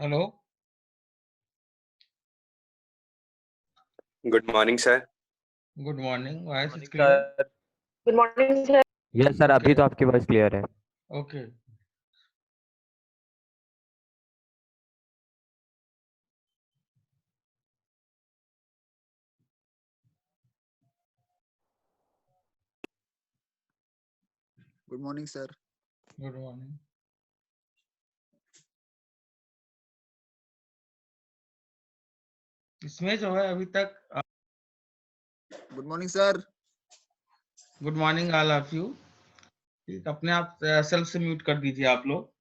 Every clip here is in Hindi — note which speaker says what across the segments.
Speaker 1: Hello.
Speaker 2: Good morning, sir.
Speaker 1: Good morning. Voice is
Speaker 3: morning
Speaker 1: clear?
Speaker 3: Sir.
Speaker 4: Good morning sir.
Speaker 3: Yes sir, अभी तो आपकी वॉइस क्लियर है।
Speaker 1: Okay.
Speaker 5: Good morning sir.
Speaker 1: Good morning. इसमें जो है अभी तक
Speaker 5: good morning sir.
Speaker 1: Good morning all of you. ठीक, अपने आप सेल्फ से म्यूट कर दीजिए आप लोग।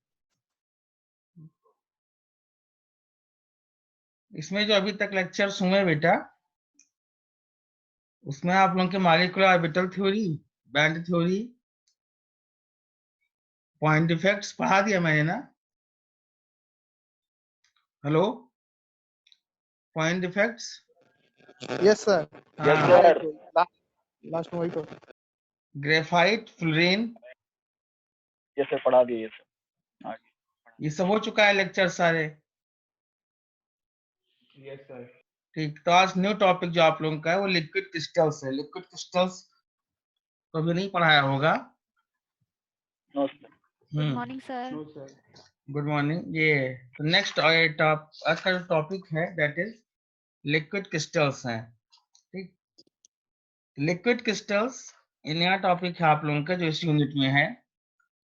Speaker 1: इसमें जो अभी तक लेक्चर्स हुए बेटा, उसमें आप लोगों के molecular orbital theory, band theory, point defects पढ़ा दिया मैंने ना? Hello, point defects.
Speaker 5: Yes sir. Last में वही तो।
Speaker 1: ग्रेफाइट, फ्लोरीन,
Speaker 3: यस सर, पढ़ा दिए सर।
Speaker 1: ये सब हो चुका है लेक्चर सारे।
Speaker 3: Yes sir.
Speaker 1: ठीक, तो आज न्यू टॉपिक जो आप लोगों का है वो लिक्विड क्रिस्टल्स है। लिक्विड क्रिस्टल्स तो अभी नहीं पढ़ाया होगा।
Speaker 3: No sir.
Speaker 6: Good morning sir.
Speaker 3: No sir.
Speaker 1: Good morning. ये तो नेक्स्ट आज का जो टॉपिक है दैट इज लिक्विड क्रिस्टल्स हैं। ठीक, लिक्विड क्रिस्टल्स ये नया टॉपिक है आप लोगों का जो इस यूनिट में है।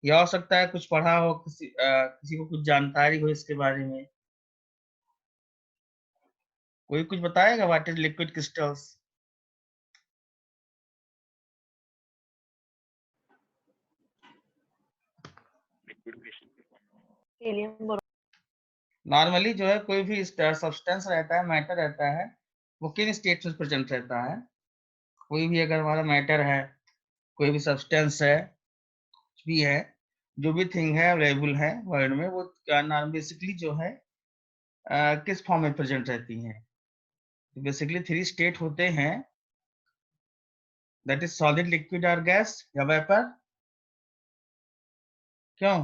Speaker 1: यह हो सकता है कुछ पढ़ा हो, किसी को कुछ जानकारी हो इसके बारे में। कोई कुछ बताएगा what is liquid crystals? Normally जो है कोई भी सब्सटेंस रहता है, मैटर रहता है, वो किन स्टेट में प्रेजेंट रहता है? कोई भी अगर हमारा मैटर है, कोई भी सब्सटेंस है, कुछ भी है, जो भी थिंग है अवेलेबल है वर्ल्ड में, वो बेसिकली जो है किस फॉर्म में प्रेजेंट रहती है? बेसिकली थ्री स्टेट होते हैं, दैट इज सॉलिड, लिक्विड और गैस या वेपर। क्यों?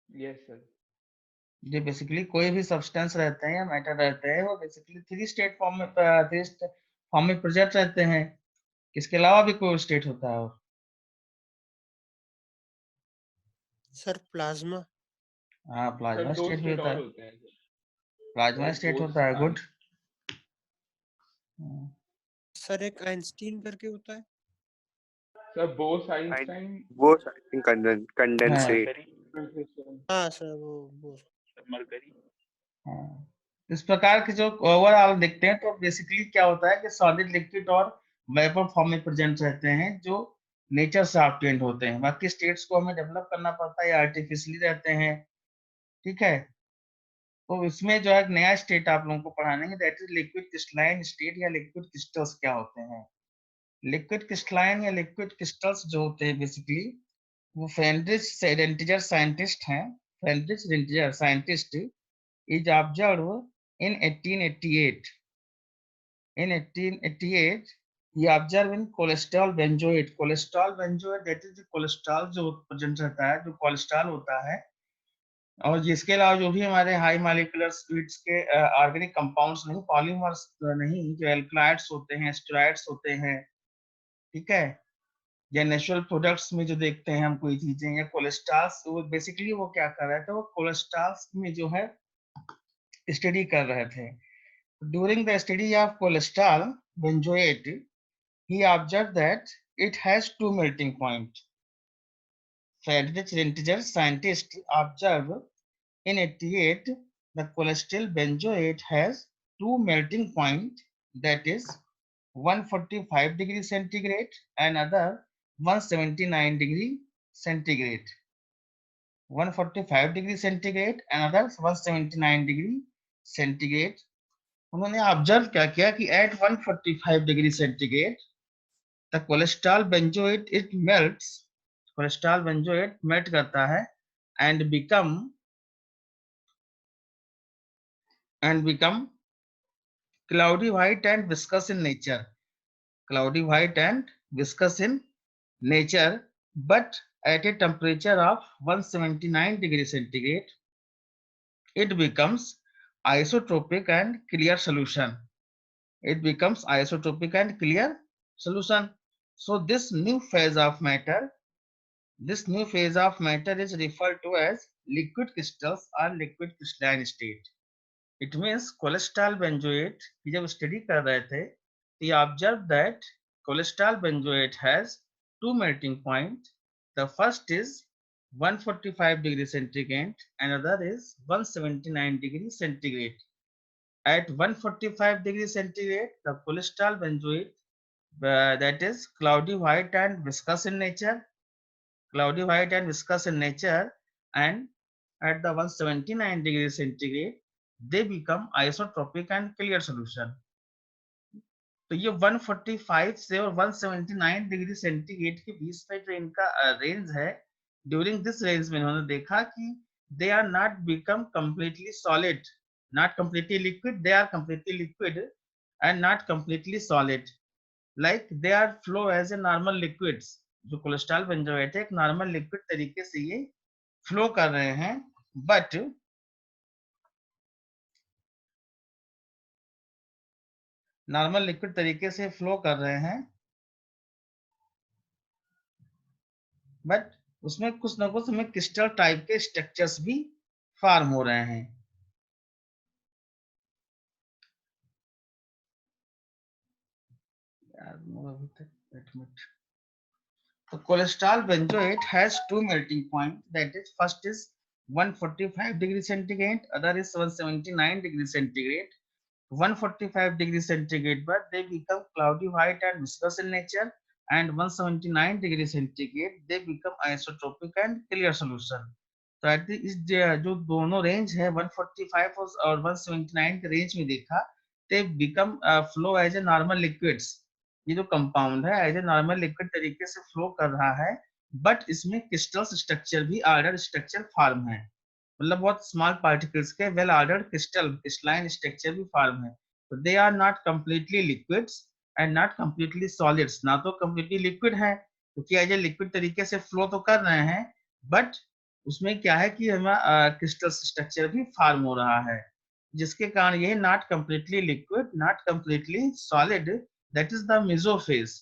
Speaker 3: Yes sir.
Speaker 1: जो बेसिकली कोई भी सब्सटेंस रहते हैं या मैटर रहते हैं, वो बेसिकली थ्री स्टेट फॉर्म में प्रेजेंट रहते हैं। इसके अलावा भी कोई स्टेट होता है? और
Speaker 7: सर प्लाज्मा।
Speaker 1: हाँ, प्लाज्मा
Speaker 3: सर दो
Speaker 1: स्टेट भी
Speaker 3: स्टेट
Speaker 1: होता
Speaker 3: और
Speaker 1: है।
Speaker 3: होते हैं सर।
Speaker 1: प्लाज्मा स्टेट होता है। गुड।
Speaker 7: सर एक आइंस्टीन करके होता है।
Speaker 3: Sir Bose Einstein.
Speaker 2: Both, I think, condensate.
Speaker 7: हाँ सर वो
Speaker 3: मरकरी।
Speaker 1: हाँ, इस प्रकार के जो ओवरऑल देखते हैं तो बेसिकली क्या होता है कि सॉलिड, लिक्विड और वेपर फॉर्म में प्रेजेंट रहते हैं, जो नेचर से ऑब्टेन्ड होते हैं। बाकी स्टेट्स को हमें डेवलप करना पड़ता है या आर्टिफिशियली रहते हैं। ठीक है, तो इसमें जो है एक नया स्टेट आप लोगों को पढ़ाएंगे, that is liquid crystalline state या लिक्विड क्रिस्टल्स क्या होते हैं। लिक्विड क्रिस्टलाइन या लिक्विड क्रिस्टल्स जो होते हैं बेसिकली वो फ्रेडरिक रेंटिजर साइंटिस्ट हैं। Frederick Reinitzer scientist is observed in 1888. In 1888, he observed in cholesterol benzoate. Cholesterol benzoate, that is cholesterol जो प्रेजेंट रहता है, जो कोलेस्ट्रॉल होता है, और जिसके अलावा जो भी हमारे हाई मॉलिक्यूलर स्पीड्स के ऑर्गेनिक कंपाउंड्स नहीं, पॉलीमर्स नहीं, जो एल्कलाइड्स होते हैं, स्टेरॉइड्स होते हैं, ठीक है, या नेचुरल प्रोडक्ट्स में जो देखते हैं हम कोई चीजें, या कोलेस्ट्रॉल्स, वो बेसिकली वो क्या कर रहे थे, वो कोलेस्ट्रॉल्स में जो है स्टडी कर रहे थे। During the study of cholesterol benzoate, he observed that it has two melting points. Friedrich Rentger, scientist, observed in 88 the cholesterol benzoate has two melting points, that is 145 degree centigrade and other 179 degree centigrade. 145 degree centigrade and other 179 degree centigrade. उन्होंने ऑब्जर्व क्या किया कि at 145 degree centigrade the cholesterol benzoate it melts, cholesterol benzoate melt करता है and become cloudy white and viscous in nature, cloudy white and viscous in nature but at a temperature of 179 degrees centigrade, it becomes isotropic and clear solution. It becomes isotropic and clear solution. So this new phase of matter is referred to as liquid crystals or liquid crystalline state. It means cholesterol benzoate की जब स्टडी कर रहे थे they observed that cholesterol benzoate has two melting points. The first is 145 degrees centigrade and other is 179 degrees centigrade. At 145 degrees centigrade, the cholesterol benzoate that is cloudy white and viscous in nature, and at the 179 degrees centigrade, they become isotropic and clear solution. तो ये 145 से और 179 डिग्री सेंटीग्रेड के बीच में जो इनका रेंज है, ड्यूरिंग दिस रेंज में इन्होंने देखा कि they are not become completely solid, not completely liquid, they are completely liquid and not completely solid, like they are flow as a normal liquids. जो कोलेस्ट्रॉल बेंजोएट है एक नॉर्मल लिक्विड तरीके से ये फ्लो कर रहे हैं, बट नॉर्मल लिक्विड तरीके से फ्लो कर रहे हैं, बट उसमें कुछ ना कुछ हमें क्रिस्टल टाइप के स्ट्रक्चर्स भी फॉर्म हो रहे हैं. So cholesterol benzoate has two melting points, that is first is 145 degrees centigrade, other is 179 degrees centigrade. 145 degrees centigrade but they become cloudy white and viscous in nature, and 179 degrees centigrade they become isotropic and clear solution. तो एट इस जो दोनों रेंज है 145 और 179 के रेंज में देखा, they become flow as a normal liquids. ये जो कंपाउंड है एज ए नॉर्मल लिक्विड तरीके से फ्लो कर रहा है, बट इसमें क्रिस्टल्स स्ट्रक्चर भी ऑर्डर स्ट्रक्चर फॉर्म है, मतलब बहुत स्मॉल पार्टिकल्स के वेल ऑर्डर्ड क्रिस्टलाइन स्ट्रक्चर भी फॉर्म है. तो they are not completely liquids and not completely solids, ना तो कंप्लीटली लिक्विड है क्योंकि एज ए लिक्विड तरीके से फ्लो तो कर रहे हैं, बट उसमें क्या है कि हमारा क्रिस्टल स्ट्रक्चर भी फॉर्म हो रहा है, जिसके कारण ये not completely liquid not completely solid, that is the mesophase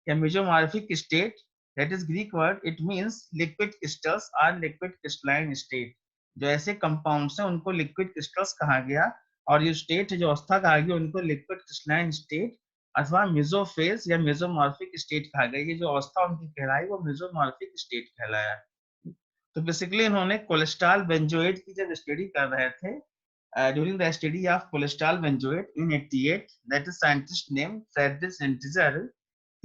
Speaker 1: या mesomorphic state, that is Greek word, it means liquid crystals or liquid crystalline state. जो ऐसे कंपाउंड्स हैं उनको लिक्विड क्रिस्टल्स कहा गया, और ये स्टेट जो अवस्था कहा गया उनको लिक्विड क्रिस्टलाइन स्टेट अथवा मेसोफेज या मेसोमॉर्फिक स्टेट कहा गया. ये जो अवस्था उनकी कहलाई वो मेसोमॉर्फिक स्टेट कहलाया. तो बेसिकली इन्होंने कोलेस्ट्रॉल बेंजोएट की जब स्टडी कर रहे थे, during the study of cholesterol benzoate in 88, that is scientist named Friedrich Entzer,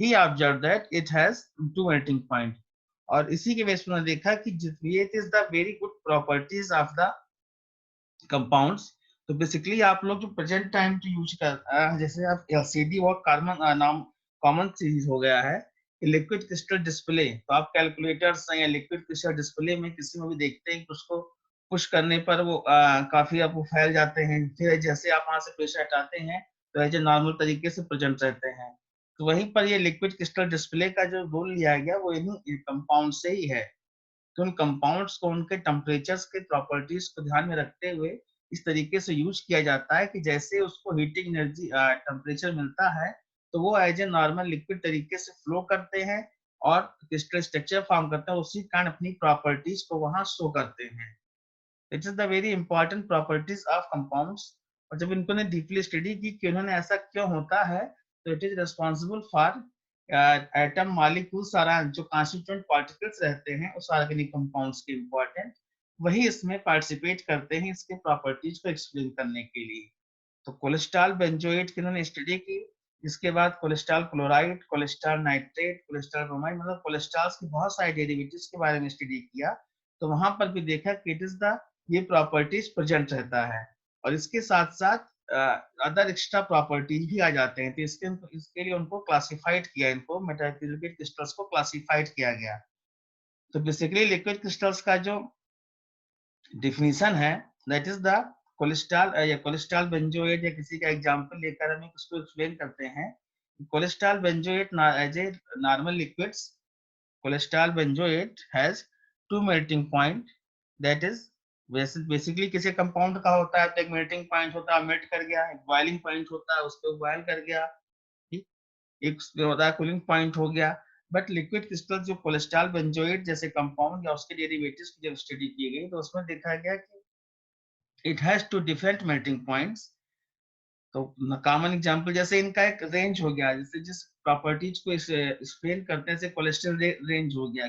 Speaker 1: he observed that it has two melting point. और इसी के बेस पर उन्होंने देखा कि it is the very good properties of the compounds. तो बेसिकली आप लोग जो प्रेजेंट टाइम जो यूज कर जैसे आप LCD और कार्बन नाम कॉमन चीज हो गया है, लिक्विड क्रिस्टल डिस्प्ले, तो आप कैलकुलेटर्स या लिक्विड क्रिस्टल डिस्प्ले में किसी में भी देखते हैं कि उसको पुश करने पर वो काफी आपको फैल जाते हैं, फिर जैसे आप वहां से प्रेशर हटाते हैं तो ऐसे नॉर्मल तरीके से प्रेजेंट रहते हैं. तो वहीं पर ये लिक्विड क्रिस्टल डिस्प्ले का जो रोल लिया गया वो इन्हीं कंपाउंड से ही है. तो उन कंपाउंड्स को उनके टेम्परेचर्स के प्रॉपर्टीज को ध्यान में रखते हुए इस तरीके से यूज किया जाता है कि जैसे उसको हीटिंग एनर्जी टेम्परेचर मिलता है तो वो एज ए नॉर्मल लिक्विड तरीके से फ्लो करते हैं और क्रिस्टल स्ट्रक्चर फॉर्म करते हैं, उसी कारण अपनी प्रॉपर्टीज को वहां शो करते हैं. It is the very important properties of compounds. और जब इनको ने डीपली स्टडी की कि उन्होंने ऐसा क्यों होता है, तो it is responsible for atom molecule सारा जो कॉन्स्टिट्यूएंट पार्टिकल्स रहते हैं उस ऑर्गेनिक कंपाउंड्स के इंपॉर्टेंट वही इसमें पार्टिसिपेट करते हैं इसके प्रॉपर्टीज को एक्सप्लेन करने के लिए. तो कोलेस्ट्रॉल बेंजोएट की उन्होंने स्टडी की, इसके बाद cholesterol chloride, cholesterol nitrate, cholesterol bromide, मतलब कोलेस्ट्रॉल्स की बहुत सारे डेरिवेटिव्स के बारे में स्टडी किया. तो वहां पर भी देखा कि इट इज द ये प्रॉपर्टीज प्रेजेंट रहता है, और इसके साथ साथ अदर एक्स्ट्रा प्रॉपर्टीज भी आ जाते हैं. तो इसके लिए उनको क्लासिफाइड किया, इनको लिक्विड क्रिस्टल्स को क्लासिफाइड किया गया. तो बेसिकली लिक्विड क्रिस्टल्स का जो डिफिनीशन है दैट इज द कोलेस्ट्रॉल या कोलेस्ट्रॉल बेंजोएट, या किसी का एग्जांपल लेकर हम उसको एक्सप्लेन करते हैं. Cholesterol benzoate as a normal liquids cholesterol benzoate has 2 melting point, that is basically किसी कंपाउंड का होता है तो एक मेल्टिंग पॉइंट होता है, मेल्ट कर गया, एक बॉइलिंग पॉइंट होता है, उस पर बॉयल कर गया, ठीक, एक जो होता है कूलिंग पॉइंट हो गया। बट लिक्विड क्रिस्टल जो कोलेस्ट्रॉल बेंजोएट जैसे कंपाउंड या उसके डेरिवेटिव्स की जब स्टडी की गई तो उसमें देखा गया कि it has 2 different melting points. तो कॉमन एग्जांपल जैसे इनका एक रेंज हो गया, जैसे जिस प्रॉपर्टीज को एक्सप्लेन करते हैं, जैसे कोलेस्ट्रॉल रेंज हो गया,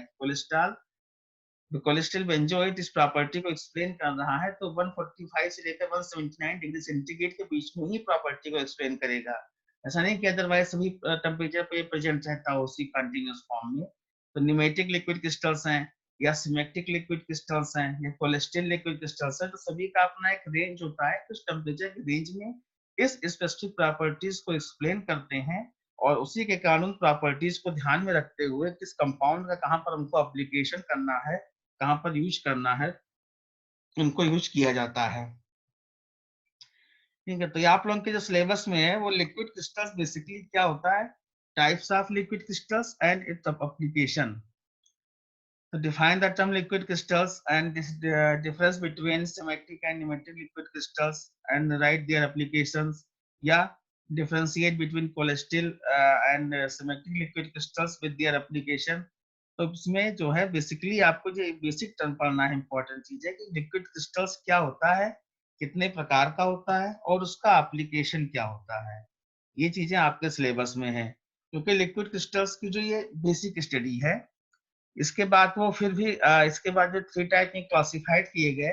Speaker 1: कोलेस्ट्रॉल बेंजोएट इस प्रॉपर्टी को एक्सप्लेन कर रहा है तो 145 से लेकर 179 डिग्री सेंटीग्रेड के बीच में ही प्रॉपर्टी को एक्सप्लेन करेगा। ऐसा नहीं कि अदरवाइज सभी टेम्परेचर पे प्रेजेंट रहता है उसी कंटीन्यूअस फॉर्म में। तो न्यूमेटिक लिक्विड क्रिस्टल्स हैं या सिमेट्रिक लिक्विड क्रिस्टल्स हैं या कोलेस्ट्रॉल लिक्विड क्रिस्टल्स हैं, तो सभी का अपना एक रेंज होता है, कुछ टेम्परेचर के रेंज में इस स्पेसिफिक प्रॉपर्टीज को एक्सप्लेन करते हैं और उसी के कानून प्रॉपर्टीज को ध्यान में रखते हुए किस कंपाउंड का कहाँ पर हमको एप्लीकेशन करना है, कहाँ पर यूज करना है, उनको यूज किया जाता है। ठीक है, तो ये आप लोगों के जो सिलेबस में है वो लिक्विड क्रिस्टल्स बेसिकली क्या होता है, types of liquid crystals and its application. To define the term liquid crystals and this difference between symmetric and nematic liquid crystals and write their applications, या differentiate between cholesterol and symmetric liquid crystals with their application। तो इसमें जो है बेसिकली आपको जो बेसिक टर्म पढ़ना है, इंपॉर्टेंट चीज है कि लिक्विड क्रिस्टल्स क्या होता है, कितने प्रकार का होता है और उसका एप्लीकेशन क्या होता है। ये चीजें आपके सिलेबस में है, क्योंकि लिक्विड क्रिस्टल्स की जो ये बेसिक स्टडी है, इसके बाद वो फिर भी इसके बाद जो 3 टाइप में क्लासिफाइड किए गए,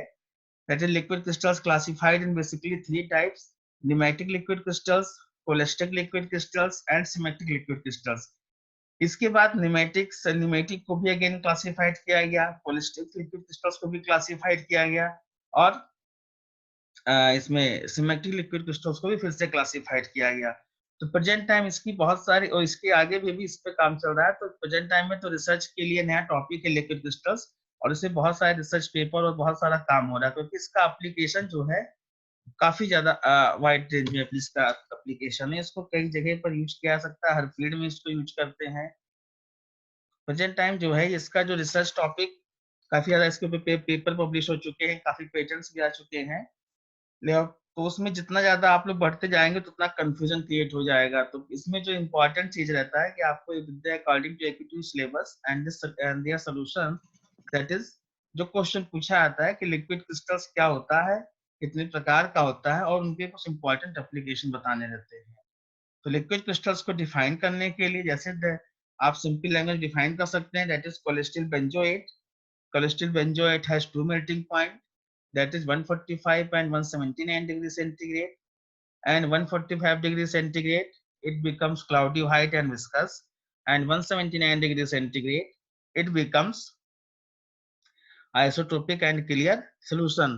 Speaker 1: that is liquid crystals classified in basically 3 types, nematic liquid crystals, cholesteric liquid crystals and symmetric liquid crystals. इसके बाद न्यूमेटिक को भी अगेन क्लासिफाइड किया गया, कोलेस्ट्रिक लिक्विड क्रिस्टल्स को भी क्लासिफाइड किया गया और इसमें सिमेट्रिक लिक्विड क्रिस्टल्स को भी फिर से क्लासिफाइड किया गया। तो प्रेजेंट टाइम इसकी बहुत सारी और इसके आगे भी इस पे काम चल रहा है। तो प्रेजेंट टाइम में तो रिसर्च के लिए नया टॉपिक है लिक्विड क्रिस्टल्स और इससे बहुत सारे रिसर्च पेपर और बहुत सारा काम हो रहा है, क्योंकि इसका एप्लीकेशन जो है काफी ज्यादा वाइड रेंज में इसका एप्लीकेशन है। इसको कई जगह पर यूज किया जा सकता है, हर फील्ड में इसको यूज करते हैं। प्रेजेंट टाइम जो है इसका जो रिसर्च टॉपिक काफी ज्यादा इसके ऊपर पेपर पब्लिश हो चुके हैं, काफी पेटेंट्स भी आ चुके हैं, तो उसमें जितना ज्यादा आप लोग बढ़ते जाएंगे तो उतना कंफ्यूजन क्रिएट हो जाएगा। तो इसमें जो इम्पोर्टेंट चीज रहता है कि आपको according to active syllabus and their solution, that is जो क्वेश्चन पूछा जाता है कि लिक्विड क्रिस्टल्स क्या होता है, कितने प्रकार का होता है और उनके कुछ इंपॉर्टेंट एप्लीकेशन बताने रहते हैं। तो लिक्विड क्रिस्टल्स को डिफाइन करने के लिए जैसे आप सिंपल लैंग्वेज डिफाइन कर सकते हैं, that is cholesterol benzoate. Cholesterol benzoate has 2 melting point, that is 145 and 179 degrees centigrade, and 145 degrees centigrade it becomes cloudy white and viscous, and 179 degrees centigrade it becomes isotropic and clear solution.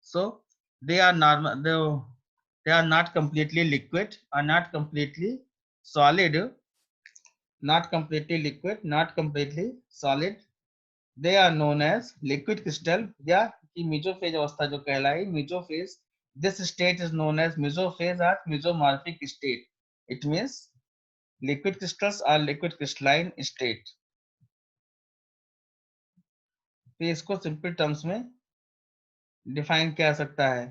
Speaker 1: So they are normal, they are not completely liquid, are not completely solid, not completely liquid, not completely solid, they are known as liquid crystal या कि मेसोफेज अवस्था जो कहलाई मेसोफेज। This state is known as mesophase or mesomorphic state. It means liquid crystals are liquid crystalline state. तो इसको सिंपल टर्म्स में डिफाइन किया जा सकता है।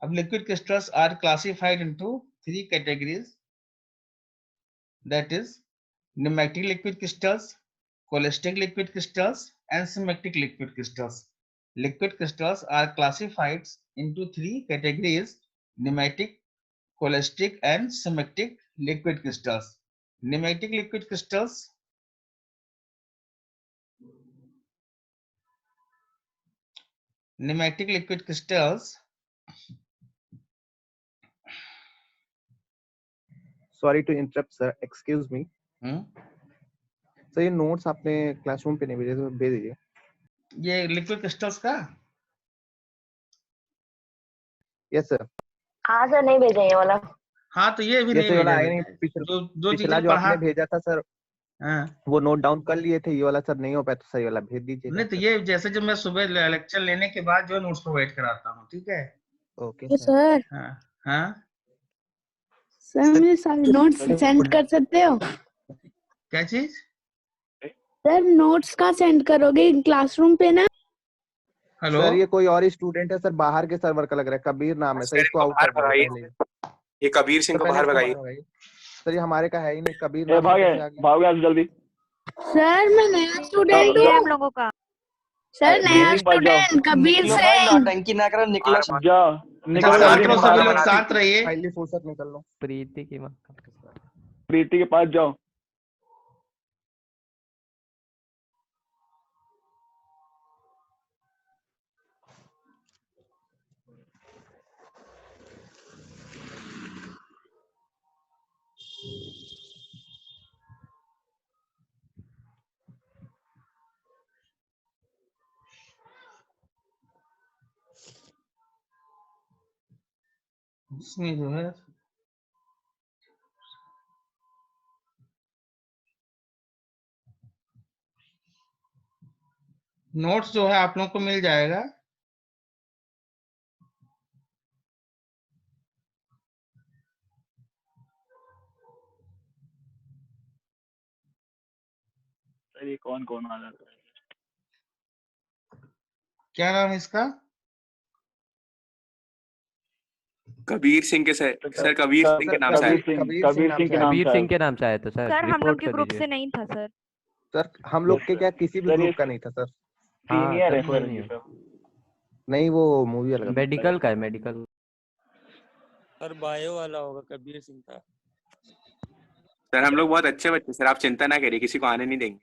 Speaker 1: अब liquid crystals are classified into 3 categories, that is nematic liquid crystals, cholesteric liquid crystals and symmetric liquid crystals. Liquid crystals are classified into 3 categories: pneumatic, cholestric and symmetric liquid crystals. Pneumatic liquid crystals
Speaker 4: Sorry to interrupt, sir. Excuse me. Sir ये नोट्स आपने क्लासरूम पे नहीं भेजे तो भेज दीजिए।
Speaker 1: ये लिक्विड क्रिस्टल्स का?
Speaker 4: Yes sir.
Speaker 6: हाँ सर, नहीं भेजा ये वाला।
Speaker 1: हाँ तो ये भी नहीं भेजा है। जो
Speaker 4: पिछला जो आपने भेजा था सर, वो नोट डाउन कर लिए थे, ये वाला सर नहीं हो पाया तो सही वाला भेज दीजिए।
Speaker 1: नहीं तो ये जैसे जब मैं सुबह लेक्चर लेने के बाद जो नोट्स प्रोवाइड कराता हूँ, ठीक है?
Speaker 4: Okay
Speaker 8: sir.
Speaker 1: हाँ
Speaker 8: सर मुझे सारे नोट्स सेंड कर सकते हो?
Speaker 1: क्या चीज?
Speaker 8: सर नोट्स का सेंड करोगे क्लासरूम पे ना?
Speaker 1: हेलो
Speaker 4: सर ये कोई और स्टूडेंट है सर, बाहर के सर्वर का लग रहा है, कबीर नाम है सर, इसको आउट कर दीजिए पहले।
Speaker 2: ये कबीर सिंह को बाहर भगाइए।
Speaker 4: सर ये हमारे का है ही नहीं, कबीर
Speaker 3: ए
Speaker 4: नाम
Speaker 3: भागे
Speaker 4: कैसे आ गया?
Speaker 3: भागो यहाँ से जल्दी।
Speaker 8: सर मैं नया स्टूडेंट हूँ हम लोगों का। सर नया
Speaker 3: मीटिंग पर जाओ।
Speaker 8: स्टूडेंट कबीर
Speaker 9: निकलो भाई,
Speaker 8: सिंह।
Speaker 9: नौटंकी ना करो, निकलो।
Speaker 3: जाओ
Speaker 1: अच्छा,
Speaker 3: निकलो
Speaker 1: शांत
Speaker 3: जल्दी।
Speaker 1: रहो सभी लोग, शांत रहिए।
Speaker 4: फाइनली फुर्सत निकल लो।
Speaker 3: प्रीति के पास जाओ।
Speaker 1: इसमें जो है नोट्स जो है आप लोगों को मिल जाएगा।
Speaker 3: सर ये कौन कौन आ जाता है?
Speaker 1: क्या नाम है इसका?
Speaker 2: कबीर सिंह के सर कबीर सिंह के नाम से आया।
Speaker 3: कबीर सिंह के नाम
Speaker 10: कबीर
Speaker 3: से
Speaker 10: सिंह के नाम से आया था सर।
Speaker 8: सर हम लोग
Speaker 10: रिपोर्ट
Speaker 8: के
Speaker 10: कर
Speaker 8: ग्रुप
Speaker 10: दीजिए।
Speaker 8: से नहीं था सर।
Speaker 4: सर हम लोग के क्या किसी भी
Speaker 3: सर, ये
Speaker 4: ग्रुप का नहीं था सर।
Speaker 3: सीनियर है
Speaker 10: सर,
Speaker 3: सर
Speaker 10: नहीं
Speaker 3: ये
Speaker 10: है।
Speaker 3: सब।
Speaker 4: नहीं वो मूवी अलग है।
Speaker 10: मेडिकल का है, मेडिकल।
Speaker 7: सर बायो वाला होगा, कबीर सिंह था।
Speaker 2: सर हम लोग बहुत अच्छे बच्चे सर, आप चिंता ना करिए, किसी को आने नहीं देंगे।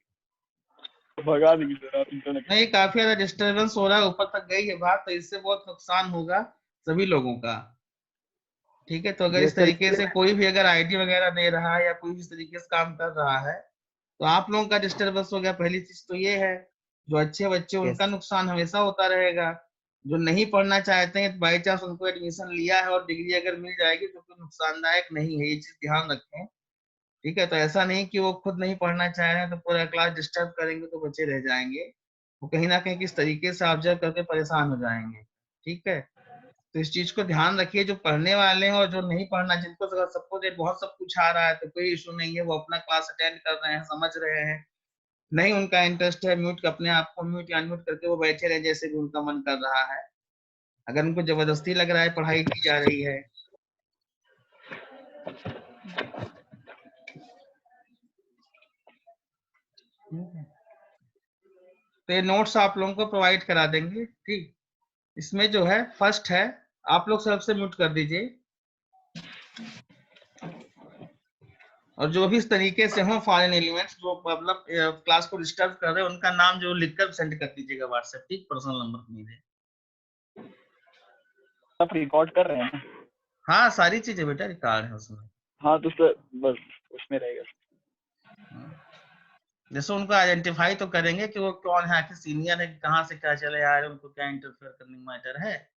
Speaker 3: भगा देंगे सर आप चिंता ना करिए।
Speaker 1: नहीं, काफी ज्यादा डिस्टरबेंस हो रहा है, ऊपर तक गई है बात, तो इससे बहुत नुकसान होगा सभी लोगों का। ठीक है, तो अगर
Speaker 4: ये
Speaker 1: इस
Speaker 4: सर
Speaker 1: तरीके से कोई भी अगर आईडी वगैरह दे रहा है या कोई भी इस तरीके से काम कर रहा है तो आप लोगों का डिस्टरबेंस हो गया। पहली चीज तो ये है, जो अच्छे बच्चे उनका नुकसान हमेशा होता रहेगा। जो नहीं पढ़ना चाहते हैं बाई चांस उनको एडमिशन लिया है और डिग्री अगर मिल जाएगी तो कोई नुकसानदायक नहीं है, ये चीज ध्यान रखें। ठीक है, तो ऐसा नहीं कि वो खुद नहीं पढ़ना चाह रहे हैं तो पूरा क्लास डिस्टर्ब करेंगे तो बच्चे रह जाएंगे। वो कहीं ना कहीं किस तरीके से ऑब्जर्व करके परेशान हो जाएंगे। ठीक है, तो इस चीज को ध्यान रखिए, जो पढ़ने वाले हैं और जो नहीं पढ़ना, जिनको सबको बहुत सब कुछ आ रहा है तो कोई इशू नहीं है, वो अपना क्लास अटेंड कर रहे हैं, समझ रहे हैं। नहीं उनका इंटरेस्ट है, म्यूट अपने आप को म्यूट या अनम्यूट करके वो बैठे रहे जैसे भी उनका मन कर रहा है। अगर उनको जबरदस्ती लग रहा है पढ़ाई की जा रही है। तो ये नोट्स आप लोगों को प्रोवाइड करा देंगे। ठीक, इसमें जो है फर्स्ट है, आप लोग सबसे म्यूट कर दीजिए, और जो भी इस तरीके से हो फॉरेन एलिमेंट्स जो मतलब क्लास को डिस्टर्ब कर रहे हैं उनका नाम जो लिखकर सेंड कर दीजिएगा व्हाट्सएप। ठीक, पर्सनल नंबर नहीं दे।
Speaker 3: आप रिकॉर्ड कर रहे हैं?
Speaker 1: हाँ सारी चीजें बेटा रिकॉर्ड है उसमें।
Speaker 3: हाँ तो सर बस उसमें रहेगा।
Speaker 1: जैसे उनको आइडेंटिफाई तो करेंगे कि वो कौन है, कि सीनियर है, कहाँ से क्या चले आ रहे हैं, उनको क्या इंटरफेयर करने का मैटर है।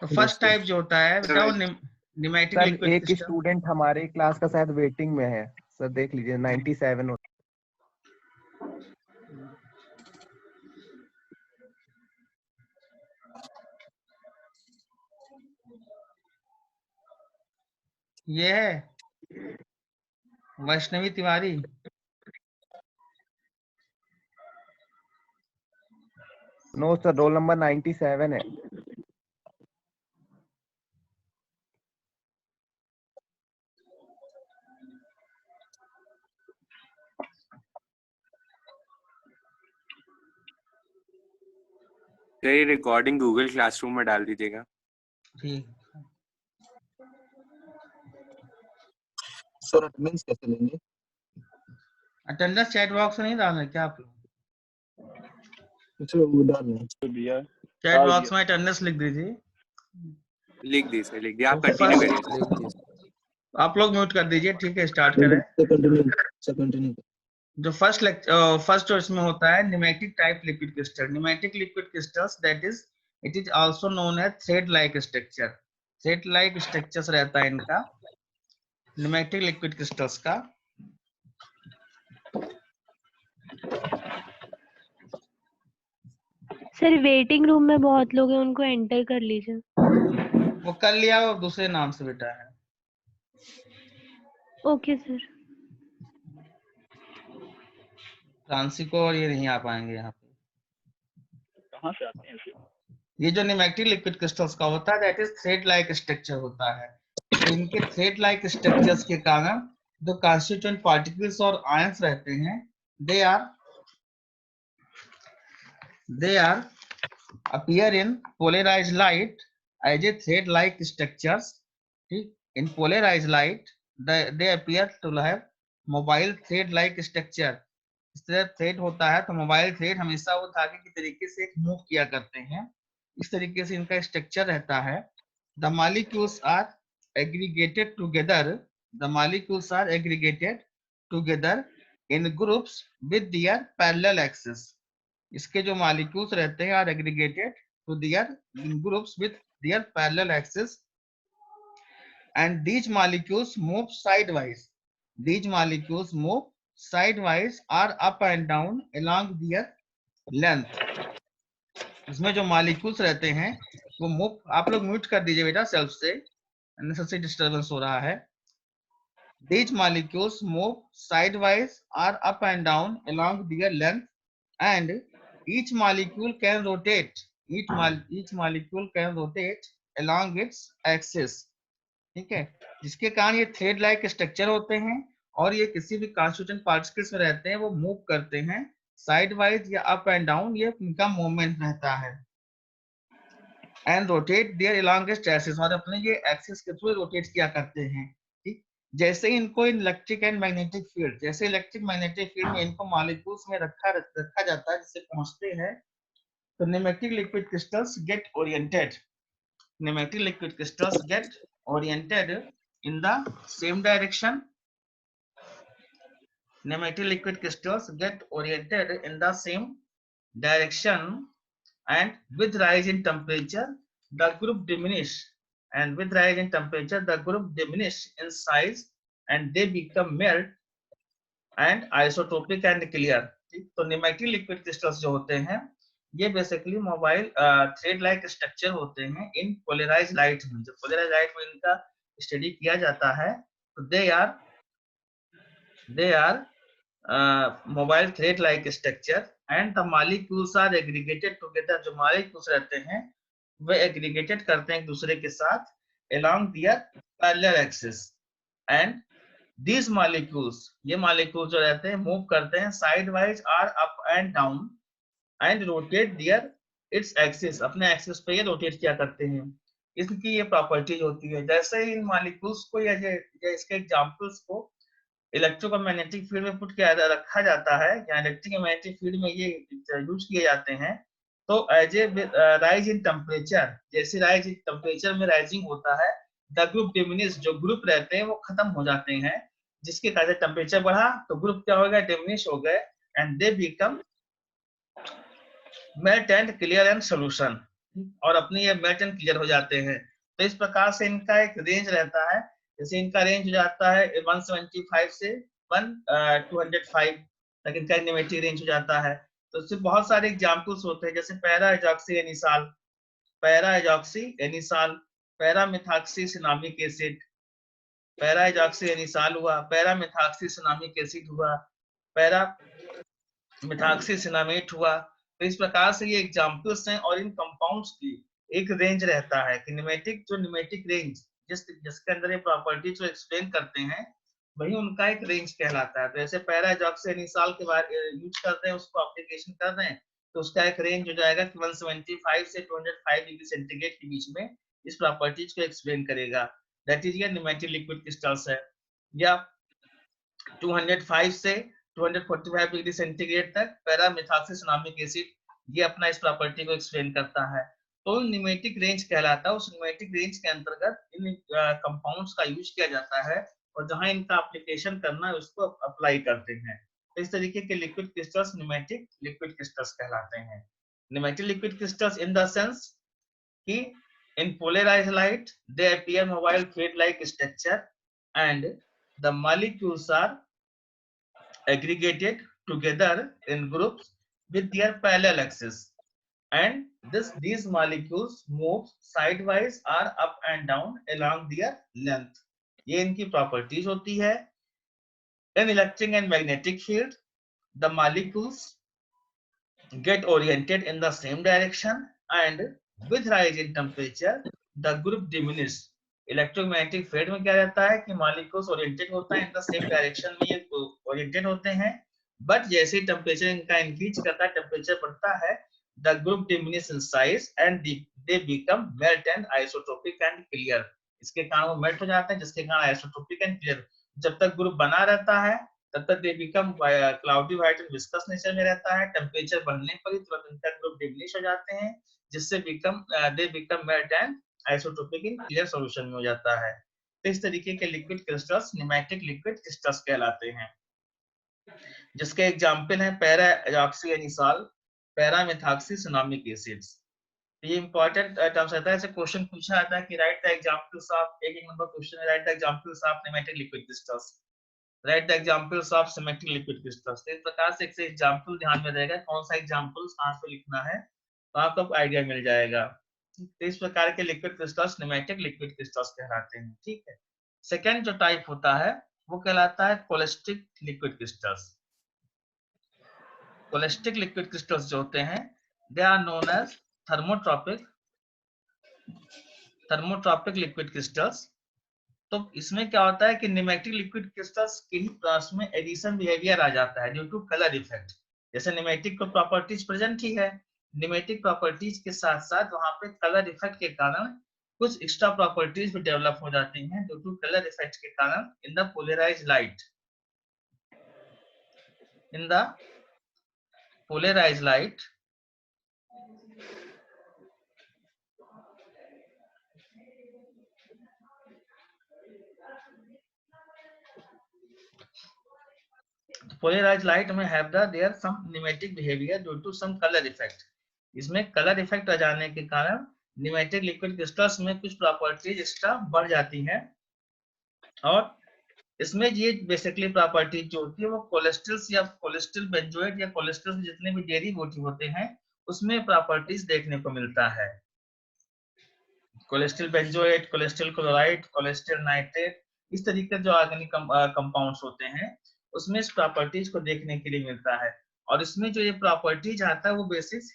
Speaker 1: तो फर्स्ट टाइप जो होता है बेटा वो न्यूमेटिक
Speaker 4: सर
Speaker 1: लिक्विड
Speaker 4: एक
Speaker 1: क्रिस्टल।
Speaker 4: स्टूडेंट हमारे क्लास का शायद वेटिंग में है सर, देख लीजिए 97
Speaker 1: ये है Vaishnavi Tiwari.
Speaker 4: No sir, roll number 97 है।
Speaker 2: ये रिकॉर्डिंग गूगल क्लासरूम में डाल दीजिएगा।
Speaker 1: ठीक,
Speaker 5: सर अटेंडेंस कैसे लेंगे?
Speaker 1: अटेंडेंस चैट बॉक्स में नहीं डालना है क्या आप लोग?
Speaker 5: अच्छा वो डालना है।
Speaker 3: दिया
Speaker 1: चैट बॉक्स में अटेंडेंस लिख दीजिए।
Speaker 2: लिख दी सर, लिख दिया। आप कंटिन्यू करिए सर।
Speaker 1: आप लोग म्यूट कर दीजिए। ठीक है, स्टार्ट करें।
Speaker 5: कंटिन्यू।
Speaker 1: जो फर्स्ट जो इसमें होता है nematic type liquid crystal. Nematic liquid crystals that is it is also known as thread like structure. Thread like structures रहता है इनका, न्यूमेटिक लिक्विड क्रिस्टल्स का।
Speaker 8: सर वेटिंग रूम में बहुत लोग हैं, उनको एंटर कर लीजिए।
Speaker 1: वो कर लिया, वो दूसरे नाम से बेटा है।
Speaker 8: Okay sir.
Speaker 1: फ्रांसिको और ये नहीं आ पाएंगे यहाँ पे।
Speaker 3: कहाँ से आते हैं ऐसे?
Speaker 1: ये जो न्यूमेटिक लिक्विड क्रिस्टल्स का होता है that is thread like structure होता है। तो इनके थ्रेड लाइक स्ट्रक्चर्स के कारण जो कॉन्स्टिट्यूएंट पार्टिकल्स और आयंस रहते हैं they are appear in polarized light as a thread like structures. ठीक, in polarized light they appear to have mobile thread like structure. इस तरह थ्रेड होता है तो मोबाइल थ्रेड हमेशा वो धागे की तरीके से एक मूव किया करते हैं, इस तरीके से इनका स्ट्रक्चर रहता है। The molecules are aggregated together, the molecules are aggregated together in groups with their parallel axis. इसके जो मॉलिक्यूल्स रहते हैं are aggregated to their groups with their parallel axis and these molecules move sideways, these molecules move sideways are up and down along their length। इसमें जो मॉलिक्यूल्स रहते हैं वो मूव, आप लोग म्यूट कर दीजिए बेटा सेल्फ से, अननेसेसरी डिस्टरबेंस हो रहा है। These molecules move sidewise or up and down along their length and each molecule can rotate, each molecule can rotate along its axis। ठीक है, जिसके कारण ये थ्रेड लाइक स्ट्रक्चर होते हैं और ये किसी भी कॉन्स्टिट्यूएंट पार्टिकल्स में रहते हैं वो मूव करते हैं साइड वाइज या अप एंड डाउन, ये इनका मूवमेंट रहता है। And rotate their along its axis, और अपने ये एक्सिस के थ्रू रोटेट किया करते हैं। ठीक, जैसे इनको इन इलेक्ट्रिक एंड मैग्नेटिक फील्ड, जैसे इलेक्ट्रिक मैग्नेटिक फील्ड में इनको मॉलिक्यूल्स में रखा जाता है जिससे पहुंचते हैं, तो nematic liquid crystals get oriented, nematic liquid crystals get oriented in the same direction, pneumatic liquid crystals get oriented in the same direction and with rise in temperature the group diminish, and with rise in temperature the group diminish in size and they become melt and isotopic and clear। तो pneumatic liquid crystals जो होते हैं ये basically mobile thread like structure होते हैं इन पोलराइज्ड लाइट में। जब पोलराइज्ड लाइट में इनका स्टडी किया जाता है तो they are mobile thread like structure and the molecules are aggregated together. जो मॉलिक्यूल्स रहते हैं वे एग्रीगेटेड करते हैं एक दूसरे के साथ along their parallel axis and these molecules, ये मॉलिक्यूल्स जो रहते हैं मूव करते हैं sideways are up and down and rotate their its axis, अपने एक्सिस पे ये रोटेट किया करते हैं। इसकी ये प्रॉपर्टीज होती है। जैसे इन मॉलिक्यूल्स को या इसके एग्जांपल्स को इलेक्ट्रोमैग्नेटिक फील्ड में पुट किया रखा जाता है या इलेक्ट्रिक मैग्नेटिक फील्ड में ये यूज किए जाते हैं, तो as a rise in temperature, जैसे राइज इन टेम्परेचर में राइजिंग होता है द ग्रुप डिमिनिश, जो ग्रुप रहते हैं वो खत्म हो जाते हैं, जिसके कारण टेम्परेचर बढ़ा तो ग्रुप क्या हो गया, डिमिनिश हो गए and they become melt and clear and solution, और अपने ये मेल्ट एंड क्लियर हो जाते हैं। तो इस प्रकार से इनका एक रेंज रहता है। जैसे इनका रेंज हो जाता है 175 से 205 तक इनका न्यूमेटिक रेंज हो जाता है। तो इससे बहुत सारे एग्जांपल्स होते हैं, जैसे para azoxy anisole, para azoxy anisole, para methoxycinnamic acid, para azoxy anisole हुआ, पैरा मिथॉक्सीसिनामिक एसिड हुआ, पैरा मिथॉक्सीसिनामेट हुआ। तो इस प्रकार से ये एग्जांपल्स हैं और इन कंपाउंड्स की एक रेंज रहता है कि न्यूमेटिक रेंज जिसके अंदर ये प्रॉपर्टी जो एक्सप्लेन करते हैं वही उनका एक रेंज कहलाता है। तो ऐसे पैरा एजॉक्सी एनिसाल के बारे यूज करते हैं, उसको एप्लीकेशन कर रहे हैं तो उसका एक रेंज हो जाएगा 175 से 205 डिग्री सेंटीग्रेड के बीच में इस प्रॉपर्टीज को एक्सप्लेन करेगा। दैट इज ये न्यूमेटिक लिक्विड क्रिस्टल्स है। या 205 से 245 डिग्री सेंटीग्रेड तक पैरा मिथॉक्सीसिनामिक एसिड ये अपना इस प्रॉपर्टी को एक्सप्लेन करता है। तो न्यूमेटिक रेंज कहलाता है। उस न्यूमेटिक रेंज के अंतर्गत इन कंपाउंड्स का यूज किया जाता है और जहां इनका एप्लीकेशन करना है उसको अप्लाई करते हैं। तो इस तरीके के liquid crystals pneumatic liquid crystals कहलाते हैं। Pneumatic liquid crystals in the sense कि in polarized light they appear mobile thread like structure and the molecules are aggregated together in groups with their parallel axis and these molecules move sidewise or up and down along their length। ये इनकी प्रॉपर्टीज होती है। in electric and magnetic field the molecules get oriented in the same direction and with rise in temperature the group diminish. Electromagnetic field में क्या रहता है कि मॉलिक्यूल्स ओरिएंटेड होता है इन द सेम डायरेक्शन में, ये ओरिएंटेड होते हैं, बट जैसे ही टेम्परेचर इनका इंक्रीज करता है, टेम्परेचर बढ़ता है, the group diminish in size and they become melt and isotropic and clear. इसके कारण वो मेल्ट हो जाते हैं, जिसके कारण आइसोट्रोपिक एंड क्लियर। जब तक ग्रुप बना रहता है तब तक they become cloudy white and viscous nature में रहता है। टेम्परेचर बढ़ने पर ही तुरंत इनका ग्रुप डिमिनिश हो जाते हैं, जिससे they become melt and isotropic in clear solution में हो जाता है। तो इस तरीके के liquid crystals pneumatic liquid crystals कहलाते हैं, जिसके एग्जांपल हैं पैरा-ऑक्सीएनिसॉल, पैरामेथॉक्सीसिनामिक एसिड्स। ये इंपॉर्टेंट टर्म्स रहता है, ऐसे क्वेश्चन पूछा जाता है कि राइट द एग्जांपल्स ऑफ, एक नंबर क्वेश्चन है, right the examples of pneumatic liquid crystals, right the examples of symmetric liquid crystals. तो इस प्रकार से एक एग्जांपल ध्यान में रहेगा, कौन सा एग्जांपल्स कहां पे लिखना है तो आपको आइडिया मिल जाएगा। तो इस प्रकार के liquid crystals pneumatic liquid crystals कहलाते हैं। ठीक है, सेकंड जो टाइप होता है वो कहलाता है cholesteric liquid crystals. Cholesteric liquid crystals जो होते हैं they are known as thermotropic liquid crystals. तो इसमें क्या होता है कि न्यूमेटिक लिक्विड क्रिस्टल्स के ही पास में एडिशन बिहेवियर आ जाता है ड्यू टू कलर इफेक्ट। जैसे न्यूमेटिक को प्रॉपर्टीज प्रेजेंट ही है, न्यूमेटिक प्रॉपर्टीज के साथ साथ वहां पे कलर इफेक्ट के कारण कुछ एक्स्ट्रा प्रॉपर्टीज भी डेवलप हो जाती हैं ड्यू टू कलर इफेक्ट के कारण। इन द पोलराइज्ड लाइट में have there some pneumatic behavior due to some color effect। इसमें कलर इफेक्ट आ जाने के कारण न्यूमेटिक लिक्विड क्रिस्टल्स में कुछ प्रॉपर्टीज एक्स्ट्रा बढ़ जाती हैं, और इसमें ये बेसिकली प्रॉपर्टीज जो होती है वो कोलेस्ट्रॉल्स या कोलेस्ट्रॉल बेंजोएट या कोलेस्ट्रॉल जितने भी डेरिवेटिव होते हैं उसमें प्रॉपर्टीज देखने को मिलता है। Cholesterol benzoate, cholesterol chloride, cholesterol nitrate, इस तरीके के जो ऑर्गेनिक कंपाउंड्स होते हैं उसमें इस प्रॉपर्टीज को देखने के लिए मिलता है। और इसमें जो ये प्रॉपर्टीज आता है वो बेसिस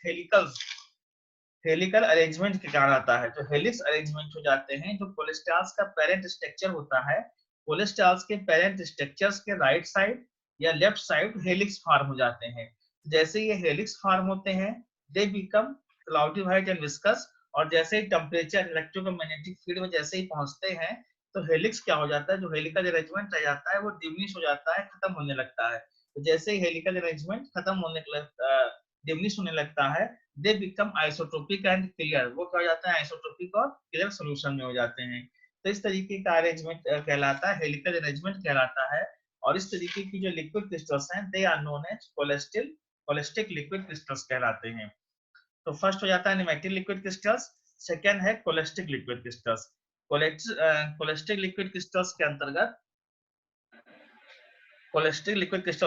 Speaker 1: हेलिकल अरेंजमेंट के कारण आता है। जो हेलिक्स अरेंजमेंट हो जाते हैं, जो कोलेस्ट्रॉल्स का पेरेंट स्ट्रक्चर होता है, कोलेस्ट्रॉल्स के पेरेंट स्ट्रक्चर्स के राइट साइड या लेफ्ट साइड हेलिक्स फॉर्म हो जाते हैं। जैसे ये हेलिक्स फॉर्म होते हैं they become cloudy white and viscous, और जैसे ही टेम्परेचर इलेक्ट्रोमैग्नेटिक फील्ड में जैसे ही पहुंचते हैं तो हेलिक्स क्या हो जाता है, जो हेलिकल अरेंजमेंट रह जाता है वो डिमिनिश हो जाता है, खत्म होने लगता है। तो जैसे ही हेलिकल अरेंजमेंट खत्म होने डिमिनिश होने लगता है they become isotropic and clear, वो क्या हो जाता है आइसोट्रोपिक और क्लियर सॉल्यूशन में हो जाते हैं। तो इस तरीके का अरेंजमेंट कहलाता है, हेलिकल अरेंजमेंट कहलाता है। और इस तरीके की जो लिक्विड क्रिस्टल्स हैं they are known as cholesteric liquid crystals कहलाते हैं। तो फर्स्ट हो जाता है न्यूमेटिक लिक्विड क्रिस्टल्स, सेकंड है cholesteric liquid crystals. Cholesteric liquid crystals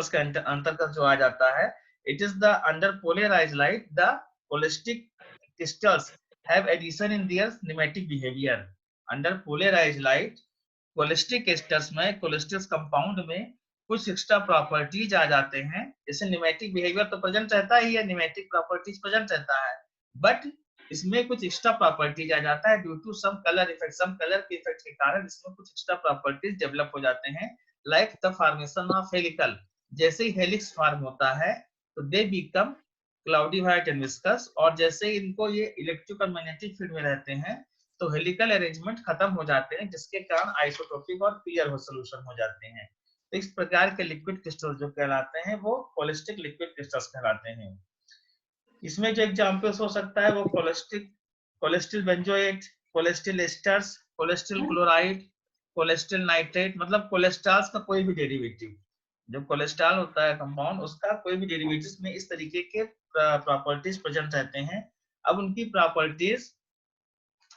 Speaker 1: के अंतर्गत जो आ जाता है, it is the under polarized light the colistic crystals have addition in their nematic behavior। under polarized light cholesteric crystals में, कोलिस्टिक कंपाउंड में कुछ एक्स्ट्रा प्रॉपर्टीज आ जाते हैं। जैसे न्यूमेटिक बिहेवियर तो प्रेजेंट रहता ही है, न्यूमेटिक प्रॉपर्टीज प्रेजेंट रहता है, बट इसमें कुछ एक्स्ट्रा प्रॉपर्टीज आ जाता है due to some colour effect, some colour के इफेक्ट के कारण इसमें कुछ एक्स्ट्रा प्रॉपर्टीज डेवलप हो जाते हैं, like the formation of helical. जैसे ही हेलिक्स फॉर्म होता है तो they become cloudy white and viscous, और जैसे ही इनको ये इलेक्ट्रोमैग्नेटिक फील्ड में रहते हैं तो हेलिकल अरेंजमेंट खत्म हो जाते हैं, जिसके कारण आइसोट्रोपिक और क्लियर हो सॉल्यूशन हो जाते हैं। तो इस प्रकार के लिक्विड क्रिस्टल जो कहलाते हैं वो कोलेस्टिक लिक्विड क्रिस्टल्स कहलाते हैं। इसमें जो एग्जांपल्स हो सकता है वो cholesterol benzoate, cholesterol esters, cholesterol chloride, cholesterol nitrate, मतलब कोलेस्ट्रॉल्स का कोई भी डेरिवेटिव, जो कोलेस्ट्रॉल होता है कंपाउंड उसका कोई भी डेरिवेटिव्स में इस तरीके के प्रॉपर्टीज प्रेजेंट रहते हैं। अब उनकी प्रॉपर्टीज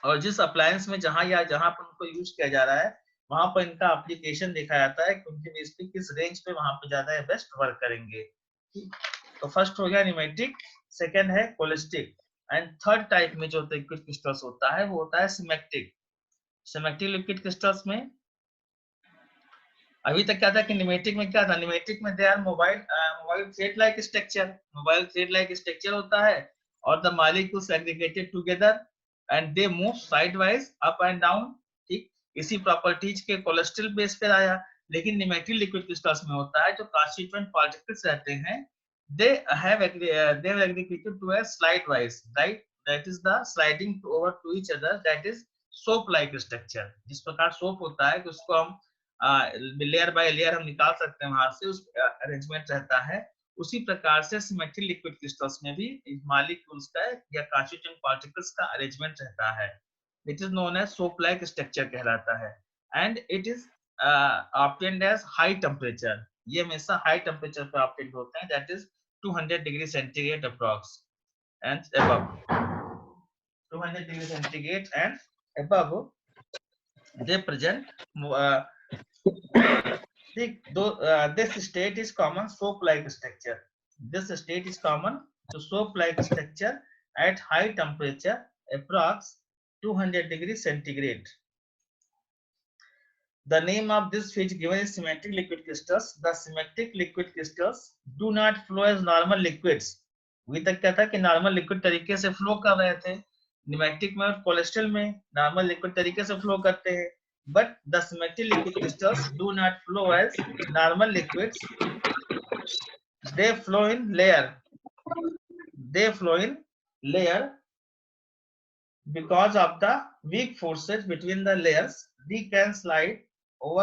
Speaker 1: और जिस अप्लायंस में जहां पर उनको यूज किया जा रहा है वहां पर इनका एप्लीकेशन देखा जाता है कि उनके बेस पे किस रेंज पे वहां पे ज्यादा बेस्ट वर्क करेंगे। तो फर्स्ट हो गया न्यूमेटिक, सेकंड है कोलेस्टिक, एंड थर्ड टाइप में जो लिक्विड क्रिस्टल्स होता है वो होता है सिमेट्रिक। सिमेट्रिक लिक्विड क्रिस्टल्स में अभी तक क्या था कि निमेटिक में क्या था, निमेटिक में they are mobile thread like structure होता है और the molecules aggregated together and they move sideways up and down. ठीक, इसी प्रॉपर्टीज के कोलेस्ट्रॉल बेस पर आया। लेकिन निमेटिक लिक्विड क्रिस्टल्स में होता है जो कांस्टीट्यूएंट पार्टिकल्स रहते हैं, they have aggregated to a slide-wise, right? That is the sliding over to each other, that is soap-like structure। जिस प्रकार सोप होता है कि उसको हम लेयर बाय लेयर हम निकाल सकते हैं वहां से, उस अरेंजमेंट रहता है। उसी प्रकार से सिमेट्रिक लिक्विड क्रिस्टल्स में भी मॉलिक्यूल्स का या कांस्टीट्यूएंट पार्टिकल्स का अरेंजमेंट रहता है। It is known as soap like structure कहलाता है and it is obtained as high temperature। ये हमेशा हाई टेम्परेचर पे ऑब्टेन होते हैं, that is 200 degree centigrade approx and above 200 degree centigrade and above they present this state is common soap like structure। this state is common to soap like structure at high temperature approx 200 degree centigrade। The name of this phase given is symmetric liquid crystals। The symmetric liquid crystals do not flow as normal liquids। अभी तक क्या था कि नॉर्मल लिक्विड तरीके से फ्लो कर रहे थे, निमेटिक में और कोलेस्ट्रॉल में नॉर्मल लिक्विड तरीके से फ्लो करते हैं, but the symmetric liquid crystals do not flow as normal liquids. they flow in layer because of the weak forces between the layers। they can slide over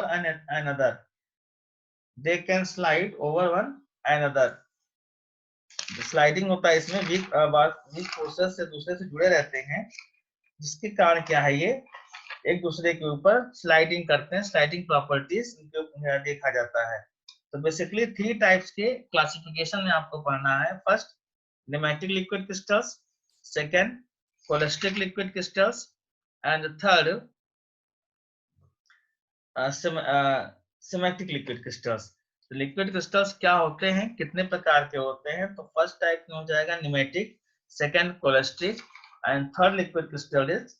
Speaker 1: another। they can slide over one another। Sliding होता है इसमें, वीक फोर्सेस से दूसरे से जुड़े रहते हैं, जिसके कारण क्या है, ये एक दूसरे के ऊपर स्लाइडिंग करते हैं। स्लाइडिंग प्रॉपर्टीज इनके देखा जाता है। तो बेसिकली 3 टाइप्स के क्लासिफिकेशन में आपको पढ़ना है। First nematic liquid crystals, second cholesteric liquid crystals and third symmetric liquid crystals. तो लिक्विड क्रिस्टल्स क्या होते हैं, कितने प्रकार के होते हैं? तो फर्स्ट टाइप में हो जाएगा nematic, second cholesteric and third liquid crystal is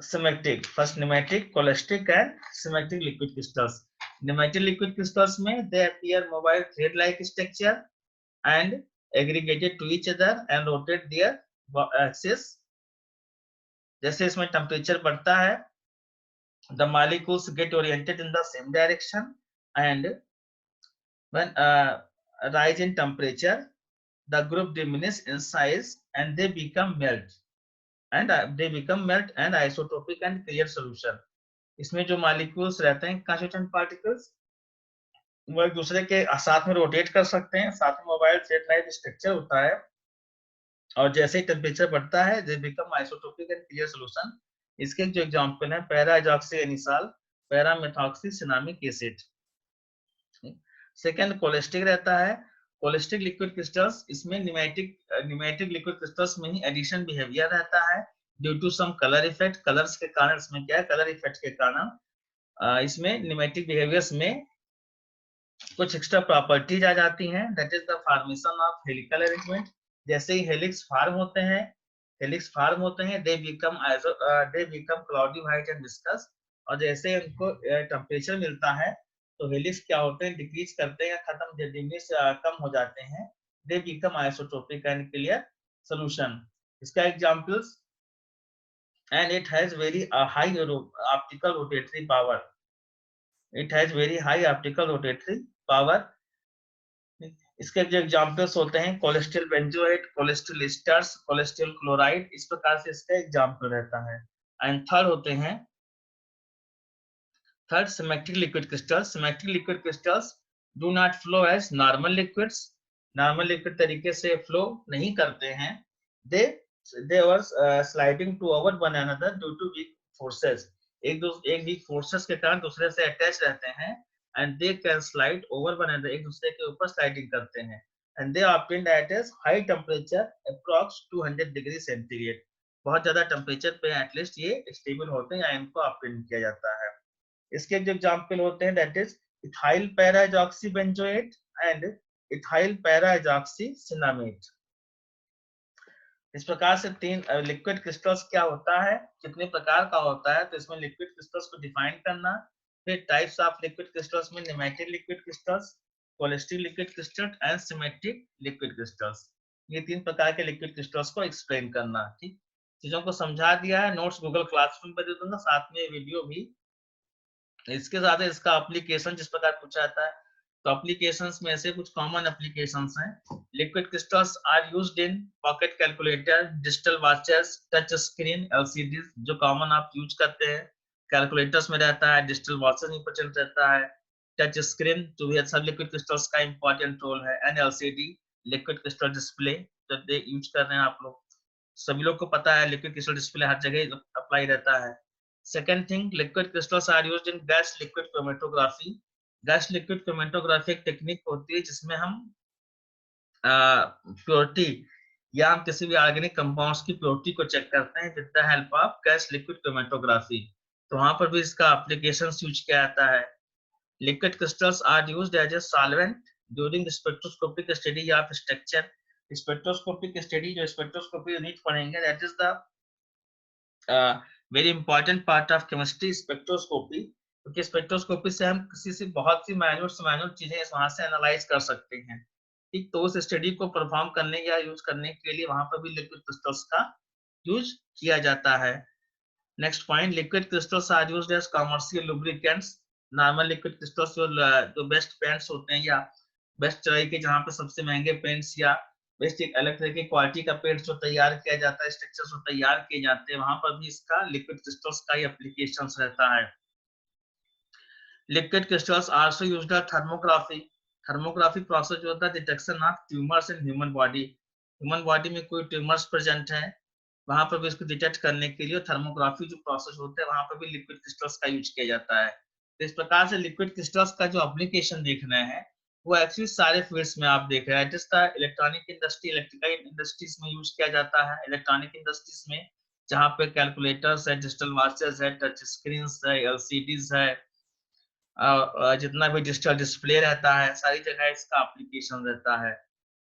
Speaker 1: symmetric. First nematic, cholesteric and symmetric liquid crystals. Nematic liquid crystals में they appear mobile thread like structure and aggregated to each other and rotate their axis. जैसे इसमें टेम्परेचर बढ़ता है, the molecules get oriented in the same direction and when rise in temperature the group diminish in size and they become melt and isotopic and clear solution। इसमें जो मॉलिक्यूल्स रहते हैं कांस्टीट्यूएंट पार्टिकल्स, वो एक दूसरे के साथ में रोटेट कर सकते हैं, साथ में मोबाइल थ्रेड लाइक स्ट्रक्चर होता है, और जैसे ही टेम्परेचर बढ़ता है they become isotopic and clear solution। इसके जो एग्जांपल है para hydroxy anisole, para methoxy cinnamic acid. Second cholesteric रहता है। कोलेस्ट्रिक लिक्विड क्रिस्टल्स, इसमें निमेटिक लिक्विड क्रिस्टल्स में ही एडिशन बिहेवियर रहता है due to some colour effect. Colours के कारण इसमें क्या है, कलर इफेक्ट के कारण इसमें निमेटिक बिहेवियर्स में कुछ एक्स्ट्रा प्रॉपर्टीज आ जाती हैं, that is the formation of helical arrangement. जैसे ही हेलिक्स फार्म होते हैं they become cloudy white and viscous, और जैसे उनको टेम्परेचर मिलता है तो हेलिक्स क्या होते हैं, डिक्रीज करते हैं या कम हो जाते हैं। They become isotopic and clear solution. इसका examples, and it has very high optical rotatory power. इसके जो एग्जांपल्स होते हैं cholesterol benzoate, cholesterol esters, cholesterol chloride, इस प्रकार से इसका एग्जांपल रहता है। एंड थर्ड होते हैं symmetric liquid crystals. Symmetric liquid crystals do not flow as normal liquids. Normal liquid तरीके से फ्लो नहीं करते हैं। They were sliding to over one another due to weak forces. एक वीक फोर्सेस के कारण दूसरे से अटैच रहते हैं and they can slide over one another, एक दूसरे के ऊपर स्लाइडिंग करते हैं, and they are obtained at a high temperature approx 200 degree centigrade. बहुत ज्यादा टेम्परेचर पे एटलीस्ट ये स्टेबल होते हैं या इनको ऑब्टेन किया जाता है। इसके जो एग्जांपल होते हैं that is ethyl para hydroxy benzoate and ethyl para hydroxy cinnamate. इस प्रकार से 3 लिक्विड क्रिस्टल्स क्या होता है, कितने प्रकार का होता है, तो इसमें लिक्विड क्रिस्टल्स को डिफाइन करना, फिर टाइप्स ऑफ लिक्विड क्रिस्टल्स में nematic liquid crystals, cholesteric liquid crystal and symmetric liquid crystals, ये 3 प्रकार के लिक्विड क्रिस्टल्स को एक्सप्लेन करना। ठीक, चीजों को समझा दिया है, नोट्स गूगल क्लासरूम पर दे दूंगा, साथ में वीडियो भी। इसके साथ इसका एप्लीकेशन जिस प्रकार पूछा जाता है, तो एप्लीकेशंस में से कुछ कॉमन एप्लीकेशंस हैं। Liquid crystals are used in pocket calculator, digital watches, touch screen, LCDs, जो कॉमन आप यूज करते हैं, कैलकुलेटर्स में रहता है, डिजिटल वॉचेस में प्रेजेंट रहता है, टच स्क्रीन जो भी सब लिक्विड क्रिस्टल्स का इंपॉर्टेंट रोल है, and LCD liquid crystal display जब दे यूज कर रहे हैं आप लोग, सभी लोग को पता है लिक्विड क्रिस्टल डिस्प्ले हर जगह अप्लाई रहता है। Second thing, liquid crystals are used in gas liquid chromatography. Gas liquid chromatography एक टेक्निक होती है जिसमें हम प्योरिटी या हम किसी भी ऑर्गेनिक कंपाउंड्स की प्योरिटी को चेक करते हैं with the help of gas liquid chromatography. तो वहां पर भी इसका एप्लीकेशन यूज किया जाता है। Liquid crystals are used as a solvent during spectroscopic study of structure. Spectroscopic study, जो स्पेक्ट्रोस्कोपी यूनिट पढ़ेंगे, that is the very important part of chemistry, spectroscopy, क्योंकि स्पेक्ट्रोस्कोपी से हम किसी से बहुत सी माइन्यूट चीजें वहां से एनालाइज कर सकते हैं। ठीक, तो उस स्टडी को परफॉर्म करने या यूज करने के लिए वहां पर भी लिक्विड क्रिस्टल्स का यूज किया जाता है। Next point, liquid crystals are used as commercial lubricants. Normal liquid crystals जो बेस्ट पेंट्स होते हैं या बेस्ट तरह के, जहाँ पे सबसे महंगे पेंट्स या बेस्ट एक अलग तरह की क्वालिटी का पेंट जो तैयार किया जाता है, स्ट्रक्चर जो तैयार किए जाते हैं, वहां पर भी इसका लिक्विड क्रिस्टल्स का ही एप्लीकेशंस रहता है। Liquid crystals also used for thermography. Thermography process जो होता है detection of tumours in human body. Human body में कोई ट्यूमर्स प्रेजेंट है, वहां पर भी इसको डिटेक्ट करने के लिए थर्मोग्राफी जो प्रोसेस होता है, वहां पर भी लिक्विड क्रिस्टल्स का यूज किया जाता है। तो इस प्रकार से लिक्विड क्रिस्टल्स का जो एप्लीकेशन देखना है वो एक्चुअली सारे फील्ड्स में आप देख रहे हैं। जिस तरह इलेक्ट्रॉनिक इंडस्ट्री, इलेक्ट्रिकल इंडस्ट्रीज में यूज किया जाता है, इलेक्ट्रॉनिक इंडस्ट्रीज में जहाँ पे कैलकुलेटर्स है, डिजिटल वॉचेस है, टच स्क्रीन है, एलसीडीज है, जितना भी डिजिटल डिस्प्ले रहता है, सारी जगह इसका एप्लीकेशन रहता है।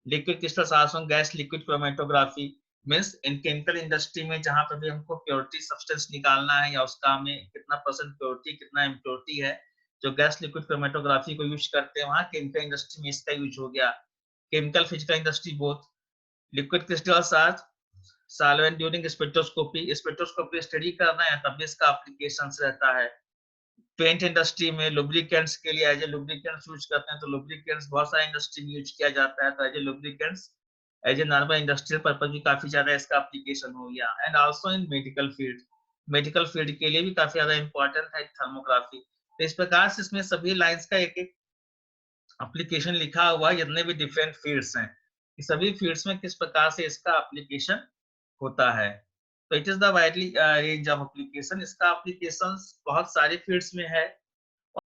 Speaker 1: Liquid crystals also gas liquid chromatography means इन केमिकल इंडस्ट्री में जहां पर भी हमको प्योरिटी सब्सटेंस निकालना है या उसका हमें कितना परसेंट प्योरिटी कितना इम्प्योरिटी है, जो गैस लिक्विड क्रोमेटोग्राफी को यूज करते हैं, वहां केमिकल इंडस्ट्री में इसका यूज हो गया। Chemical physical industry both. Liquid crystals are solvent during spectroscopy. Spectroscopy study करना है तब भी इसका एप्लीकेशंस रहता है। पेंट इंडस्ट्री में लुब्रिकेंट्स के लिए एज ए लुब्रिकेंट्स यूज करते हैं, तो लुब्रिकेंट्स बहुत सारे इंडस्ट्री में यूज किया जाता है, तो as a lubricants as a normal industrial purpose भी काफी ज्यादा इसका एप्लीकेशन हो गया। And also in medical field, medical field के लिए भी काफी ज्यादा इंपॉर्टेंट है थर्मोग्राफी। तो इस प्रकार से इसमें सभी लाइंस का एक एक एप्लीकेशन लिखा हुआ है, जितने भी डिफरेंट फील्ड्स हैं, सभी फील्ड्स में किस प्रकार से इसका एप्लीकेशन होता है। तो it is the widely range of application. इसका एप्लीकेशंस बहुत सारे फील्ड्स में है,